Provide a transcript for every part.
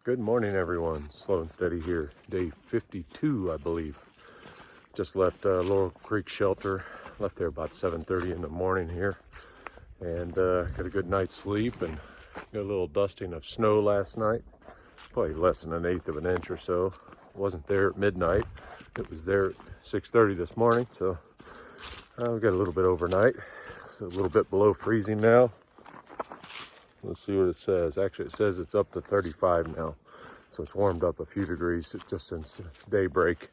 Good morning, everyone. Slow and steady here. Day 52, I believe. Just left Laurel Creek shelter. Left there about 7:30 in the morning here. And got a good night's sleep and got a little dusting of snow last night. Probably less than 1/8 of an inch or so. Wasn't there at midnight. It was there at 6:30 this morning. So we got a little bit overnight. It's a little bit below freezing now. Let's see what it says. Actually, it says it's up to 35 now. So it's warmed up a few degrees just since daybreak.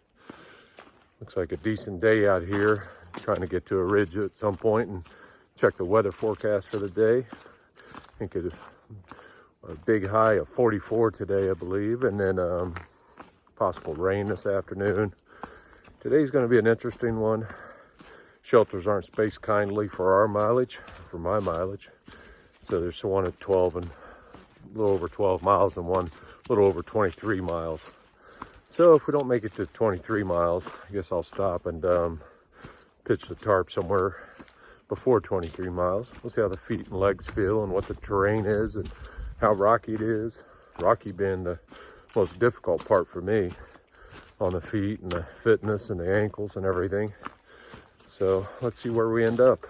Looks like a decent day out here. Trying to get to a ridge at some point and check the weather forecast for the day. I think it's a big high of 44 today, I believe. And then possible rain this afternoon. Today's going to be an interesting one. Shelters aren't spaced kindly for our mileage, for my mileage. So there's one at 12 and a little over 12 miles and one a little over 23 miles. So if we don't make it to 23 miles, I guess I'll stop and pitch the tarp somewhere before 23 miles. We'll see how the feet and legs feel and what the terrain is and how rocky it is. Rocky being the most difficult part for me on the feet and the fitness and the ankles and everything. So let's see where we end up.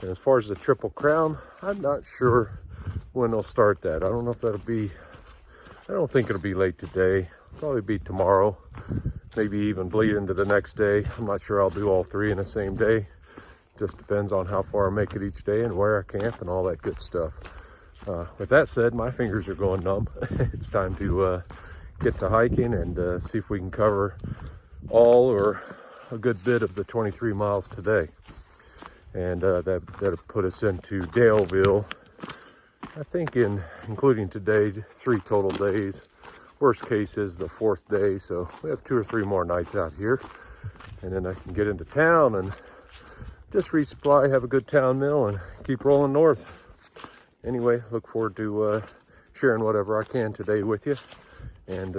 And as far as the Triple Crown, I'm not sure when they'll start that. I don't know if that'll be, I don't think it'll be late today. Probably be tomorrow, maybe even bleed into the next day. I'm not sure I'll do all three in the same day. Just depends on how far I make it each day and where I camp and all that good stuff. With that said, my fingers are going numb. It's time to get to hiking and see if we can cover all or a good bit of the 23 miles today. And that'll put us into Daleville. I think including today, 3 total days. Worst case is the 4th day, so we have 2 or 3 more nights out here. And then I can get into town and just resupply, have a good town meal, and keep rolling north. Anyway, look forward to sharing whatever I can today with you. And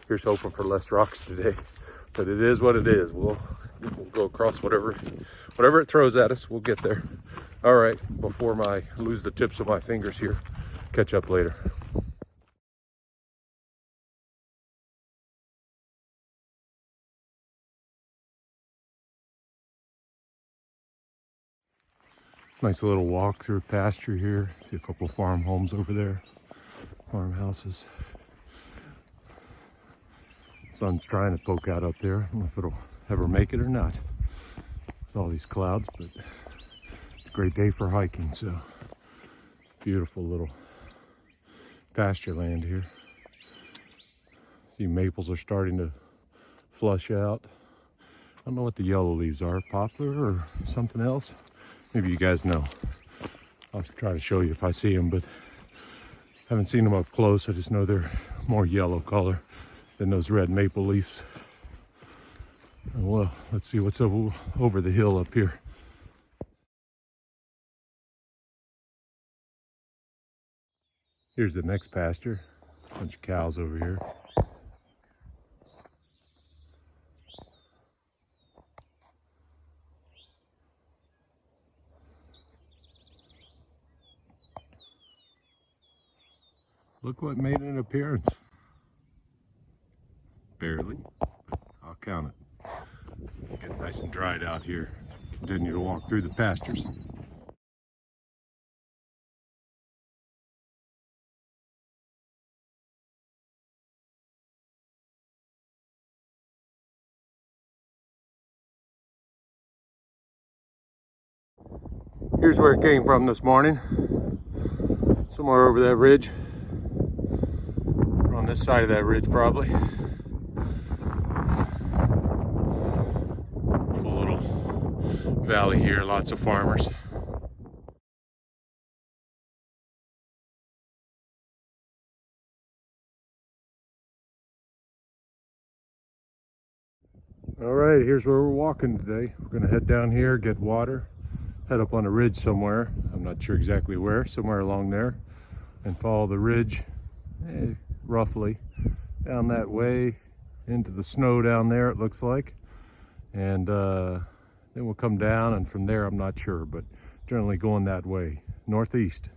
here's hoping for less rocks today. But it is what it is. We'll go across whatever it throws at us. We'll get there. All right, before I lose the tips of my fingers here. Catch up later. Nice little walk through pasture here. See a couple of farm homes over there. Farmhouses. Sun's trying to poke out up there. I don't know if it'll ever make it or not. With all these clouds, but it's a great day for hiking. So beautiful little pasture land here. See, maples are starting to flush out. I don't know what the yellow leaves are, poplar or something else. Maybe you guys know. I'll try to show you if I see them, but haven't seen them up close. I just know they're more yellow color than those red maple leaves. Well, let's see what's over the hill up here. Here's the next pasture. Bunch of cows over here. Look what made an appearance. Barely, but I'll count it. Get nice and dried out here. Continue to walk through the pastures. Here's where it came from this morning. Somewhere over that ridge. On this side of that ridge, probably. Cool little valley here, lots of farmers. All right, here's where we're walking today. We're gonna head down here, get water, head up on a ridge somewhere. I'm not sure exactly where, somewhere along there, and follow the ridge, roughly, down that way, into the snow down there, it looks like. And then we'll come down, and from there, I'm not sure, but generally going that way, northeast.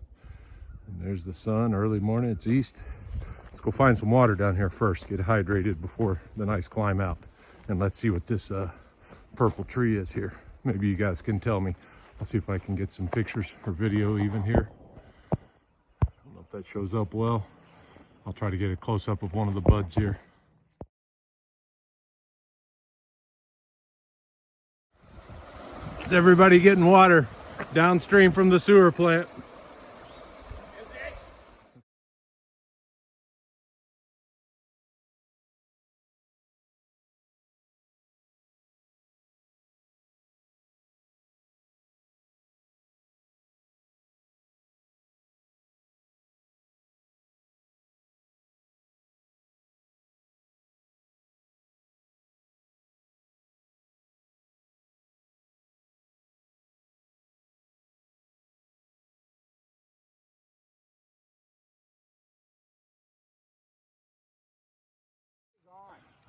And there's the sun, early morning, it's east. Let's go find some water down here first, get hydrated before the nice climb out. And let's see what this purple tree is here. Maybe you guys can tell me. I'll see if I can get some pictures or video even here. I don't know if that shows up well. I'll try to get a close-up of one of the buds here. Is everybody getting water downstream from the sewer plant?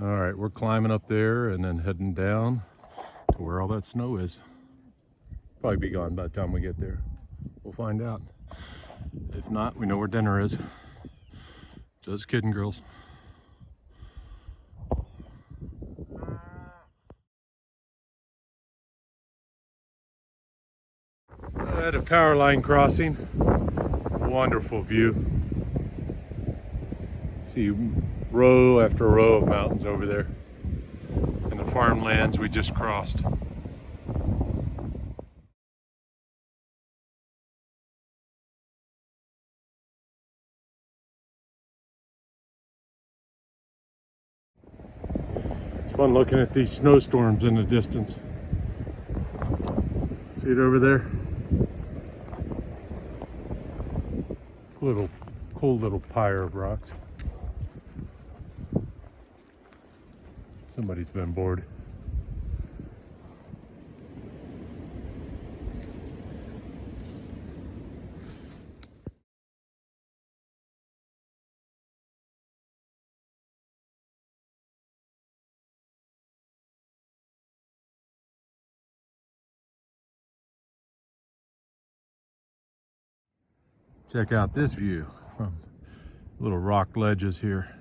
All right, we're climbing up there and then heading down to where all that snow is. Probably be gone by the time we get there. We'll find out. If not, we know where dinner is. Just kidding, girls. At a power line crossing. Wonderful view. See row after row of mountains over there and the farmlands we just crossed. It's fun looking at these snowstorms in the distance. See it over there? Cool little pyre of rocks. Somebody's been bored. Check out this view from little rock ledges here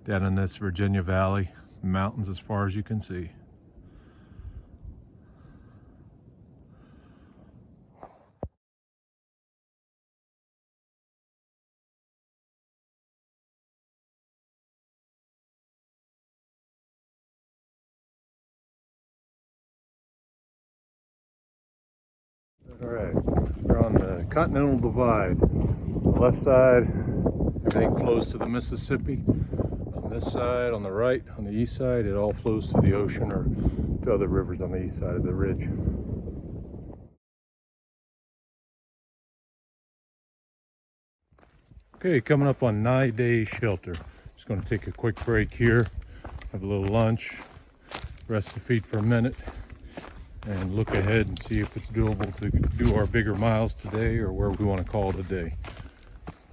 down in this Virginia Valley. Mountains as far as you can see. All right, we're on the Continental Divide. On the left side, everything flows to the Mississippi. On this side, on the right, on the east side, it all flows to the ocean or to other rivers on the east side of the ridge. Okay, coming up on 9 Day Shelter. Just going to take a quick break here, have a little lunch, rest the feet for a minute, and look ahead and see if it's doable to do our bigger miles today or where we want to call it a day.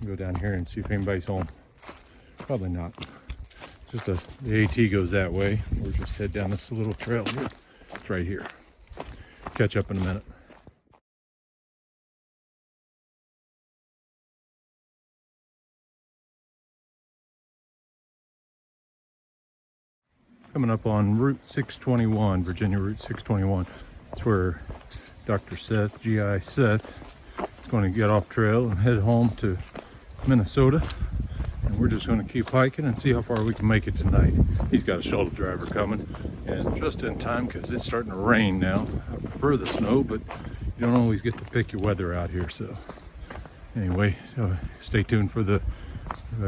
Go down here and see if anybody's home. Probably not. Just the AT goes that way. We'll just head down this little trail here. It's right here. Catch up in a minute. Coming up on Route 621, Virginia Route 621. It's where Dr. Seth, GI Seth, is going to get off trail and head home to Minnesota. And we're just going to keep hiking and see how far we can make it tonight. He's got a shuttle driver coming, and just in time because it's starting to rain now. I prefer the snow, but you don't always get to pick your weather out here. So anyway, so stay tuned for the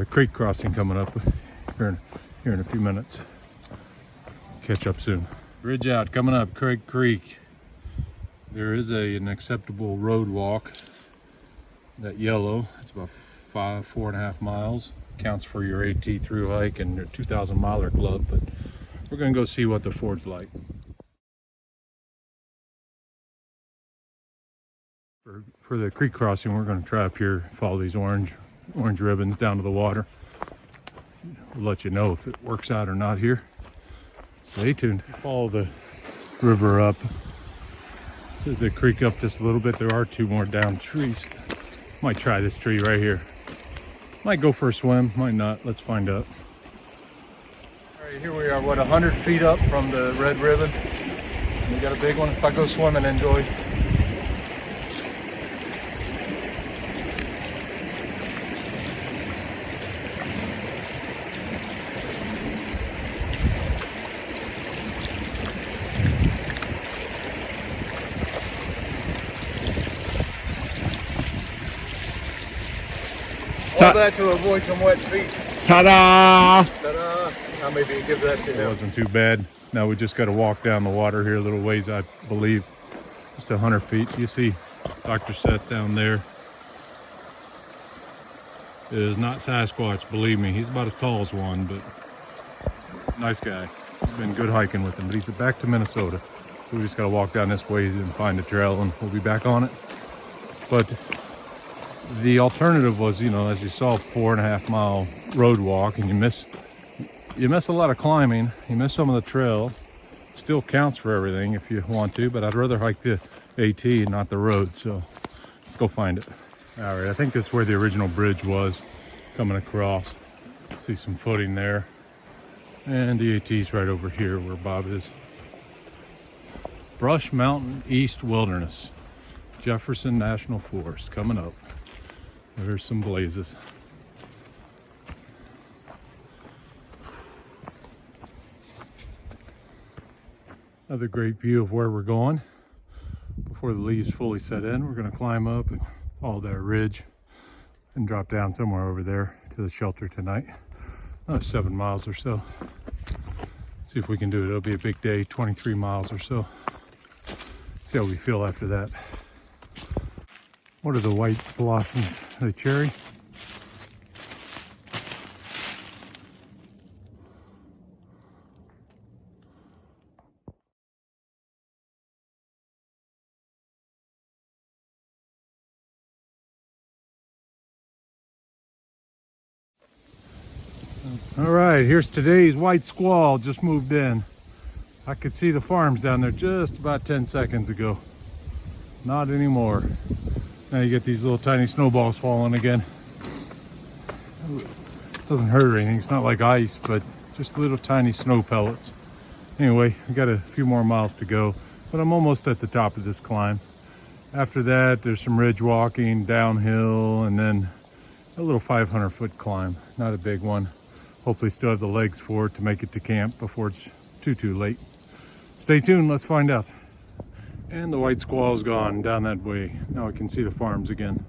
creek crossing coming up here in a few minutes. Catch up soon. Bridge out coming up, Craig Creek. There is an acceptable road walk. That yellow, it's about 4.5 miles. Counts for your AT Thru-Hike and your 2,000 miler club, but we're gonna go see what the ford's like. For the creek crossing, we're gonna try up here, follow these orange ribbons down to the water. We'll let you know if it works out or not here. Stay tuned. Follow the river up, the creek up just a little bit. There are two more down trees. Might try this tree right here. Might go for a swim, might not. Let's find out. All right, here we are, what, 100 feet up from the red ribbon. We got a big one. If I go swimming, enjoy. All that to avoid some wet feet. Ta-da! Ta-da! Now maybe you give that to him. It wasn't too bad. Now we just got to walk down the water here a little ways, I believe. Just 100 feet. You see Dr. Seth down there. It is not Sasquatch, believe me. He's about as tall as one, but nice guy. Been good hiking with him, but he's back to Minnesota. We just got to walk down this way and find a trail, and we'll be back on it. But the alternative was, you know, as you saw, 4.5 mile road walk, and you miss a lot of climbing. You miss some of the trail. Still counts for everything if you want to, but I'd rather hike the AT and not the road. So let's go find it. All right, I think that's where the original bridge was coming across. See some footing there, and the AT's right over here where Bob is. Brush Mountain East Wilderness, Jefferson National Forest coming up. There's some blazes. Another great view of where we're going. Before the leaves fully set in, we're going to climb up and follow that ridge and drop down somewhere over there to the shelter tonight. Another 7 miles or so. See if we can do it. It'll be a big day, 23 miles or so. See how we feel after that. What are the white blossoms? The cherry? All right, here's today's white squall. Just moved in. I could see the farms down there just about 10 seconds ago. Not anymore. Now you get these little tiny snowballs falling again. Doesn't hurt or anything. It's not like ice, but just little tiny snow pellets. Anyway, we got a few more miles to go, but I'm almost at the top of this climb. After that, there's some ridge walking, downhill, and then a little 500-foot climb. Not a big one. Hopefully still have the legs for it to make it to camp before it's too late. Stay tuned, let's find out. And the white squall's gone down that way. Now I can see the farms again.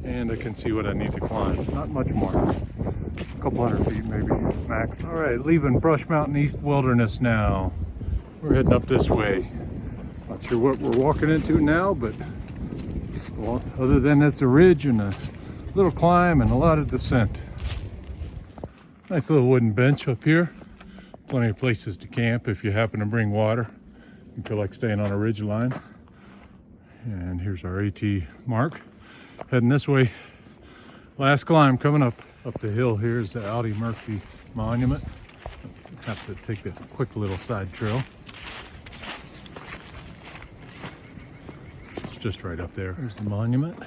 And I can see what I need to climb. Not much more. A couple hundred feet maybe, max. All right, leaving Brush Mountain East Wilderness now. We're heading up this way. Not sure what we're walking into now, but well, other than it's a ridge and a little climb and a lot of descent. Nice little wooden bench up here. Plenty of places to camp if you happen to bring water. You feel like staying on a ridge line. And here's our AT mark. Heading this way. Last climb coming up the hill. Here's the Audie Murphy Monument. Have to take the quick little side trail. It's just right up there. There's the monument.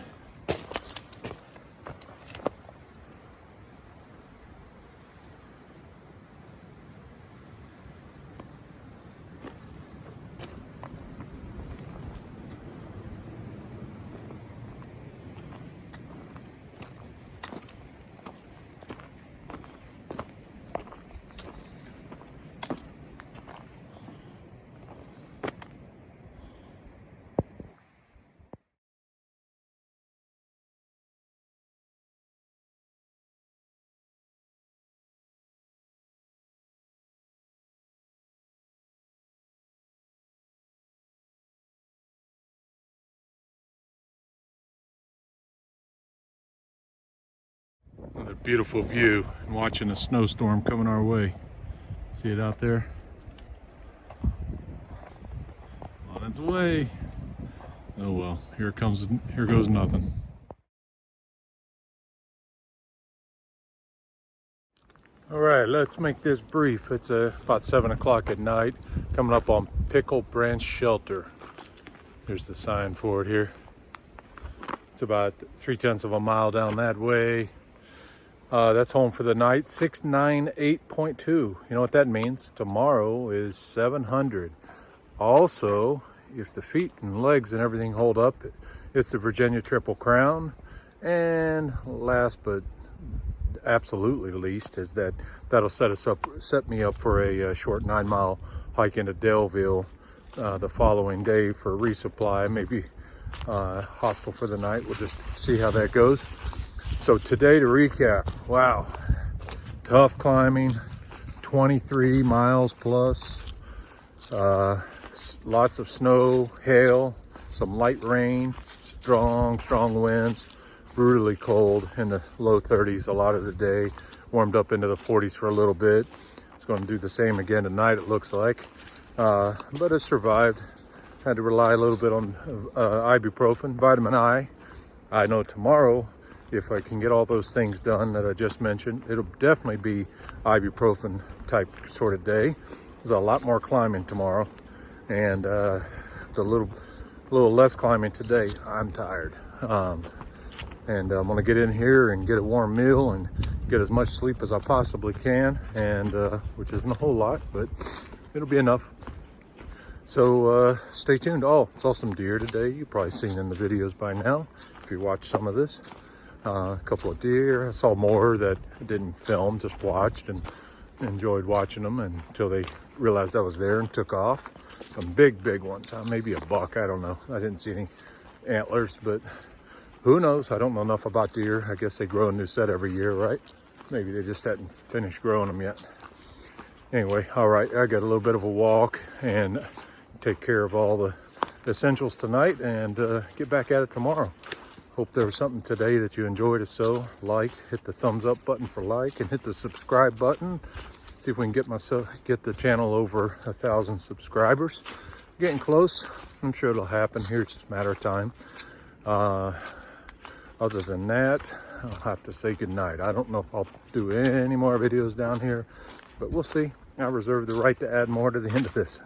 Another beautiful view and watching a snowstorm coming our way. See it out there? On its way. Oh well, here goes nothing. All right, let's make this brief. It's about 7 o'clock at night, coming up on Pickle Branch Shelter. There's the sign for it here. It's about 3/10 of a mile down that way. That's home for the night, 698.2. You know what that means? Tomorrow is 700. Also, if the feet and legs and everything hold up, it's the Virginia Triple Crown. And last but absolutely least is that'll set me up for a short 9-mile hike into Daleville the following day for resupply, maybe hostel for the night. We'll just see how that goes. So today, to recap, wow, tough climbing, 23 miles plus, lots of snow, hail, some light rain, strong winds, brutally cold in the low 30s a lot of the day, warmed up into the 40s for a little bit. It's going to do the same again tonight, it looks like, but it survived. Had to rely a little bit on ibuprofen, vitamin I. I know tomorrow, if I can get all those things done that I just mentioned, it'll definitely be ibuprofen type sort of day. There's a lot more climbing tomorrow, and it's a little less climbing today. I'm tired, and I'm gonna get in here and get a warm meal and get as much sleep as I possibly can, and which isn't a whole lot, but it'll be enough. So stay tuned. Oh, saw some deer today. You've probably seen in the videos by now if you watch some of this. A couple of deer. I saw more that I didn't film, just watched and enjoyed watching them until they realized I was there and took off. Some big ones, maybe a buck, I don't know. I didn't see any antlers, but who knows? I don't know enough about deer. I guess they grow a new set every year, right? Maybe they just hadn't finished growing them yet. Anyway, all right, I got a little bit of a walk and take care of all the essentials tonight and get back at it tomorrow. Hope there was something today that you enjoyed. If so, hit the thumbs up button for like, and hit the subscribe button. See if we can get the channel over 1,000 subscribers. Getting close. I'm sure it'll happen here. It's just a matter of time. Other than that, I'll have to say goodnight. I don't know if I'll do any more videos down here, but we'll see. I reserve the right to add more to the end of this.